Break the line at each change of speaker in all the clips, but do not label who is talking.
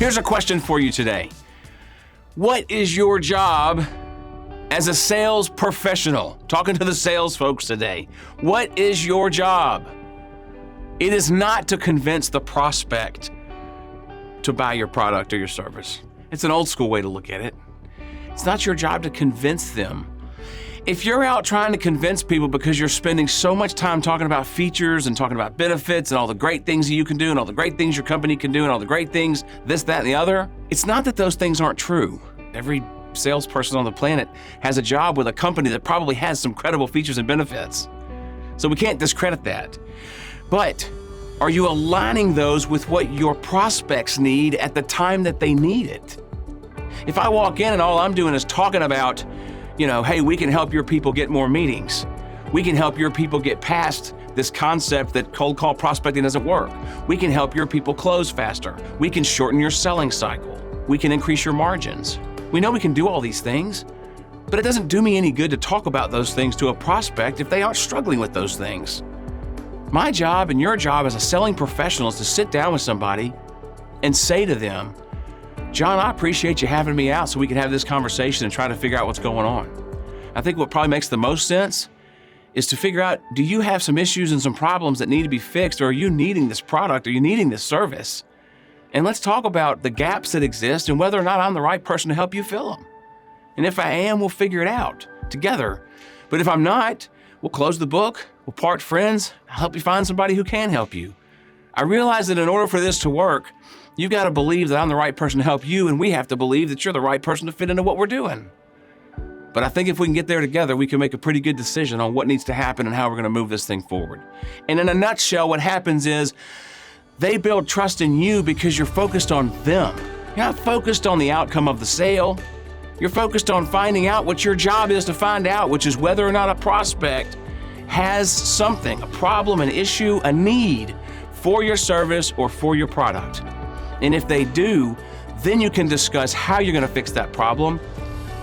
Here's a question for you today. What is your job as a sales professional? Talking to the sales folks today. What is your job? It is not to convince the prospect to buy your product or your service. It's an old school way to look at it. It's not your job to convince them. If you're out trying to convince people because you're spending so much time talking about features and talking about benefits and all the great things that you can do and all the great things your company can do and all the great things, this, that, and the other, it's not that those things aren't true. Every salesperson on the planet has a job with a company that probably has some credible features and benefits. So we can't discredit that. But are you aligning those with what your prospects need at the time that they need it? If I walk in and all I'm doing is talking about, hey, we can help your people get more meetings. We can help your people get past this concept that cold call prospecting doesn't work. We can help your people close faster. We can shorten your selling cycle. We can increase your margins. We know we can do all these things, but it doesn't do me any good to talk about those things to a prospect if they aren't struggling with those things. My job and your job as a selling professional is to sit down with somebody and say to them, John, I appreciate you having me out so we can have this conversation and try to figure out what's going on. I think what probably makes the most sense is to figure out, do you have some issues and some problems that need to be fixed, or are you needing this product, or are you needing this service? And let's talk about the gaps that exist and whether or not I'm the right person to help you fill them. And if I am, we'll figure it out together. But if I'm not, we'll close the book, we'll part friends, I'll help you find somebody who can help you. I realize that in order for this to work, you've got to believe that I'm the right person to help you, and we have to believe that you're the right person to fit into what we're doing. But I think if we can get there together, we can make a pretty good decision on what needs to happen and how we're going to move this thing forward. And in a nutshell, what happens is they build trust in you because you're focused on them. You're not focused on the outcome of the sale. You're focused on finding out what your job is to find out, which is whether or not a prospect has something, a problem, an issue, a need for your service or for your product. And if they do, then you can discuss how you're going to fix that problem,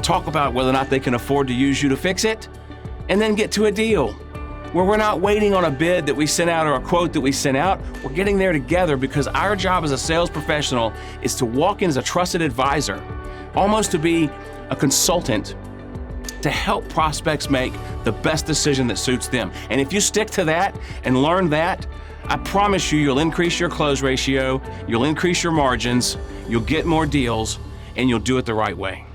talk about whether or not they can afford to use you to fix it, and then get to a deal where we're not waiting on a bid that we sent out or a quote that we sent out. We're getting there together because our job as a sales professional is to walk in as a trusted advisor, almost to be a consultant to help prospects make the best decision that suits them. And if you stick to that and learn that, I promise you'll increase your close ratio, you'll increase your margins, you'll get more deals, and you'll do it the right way.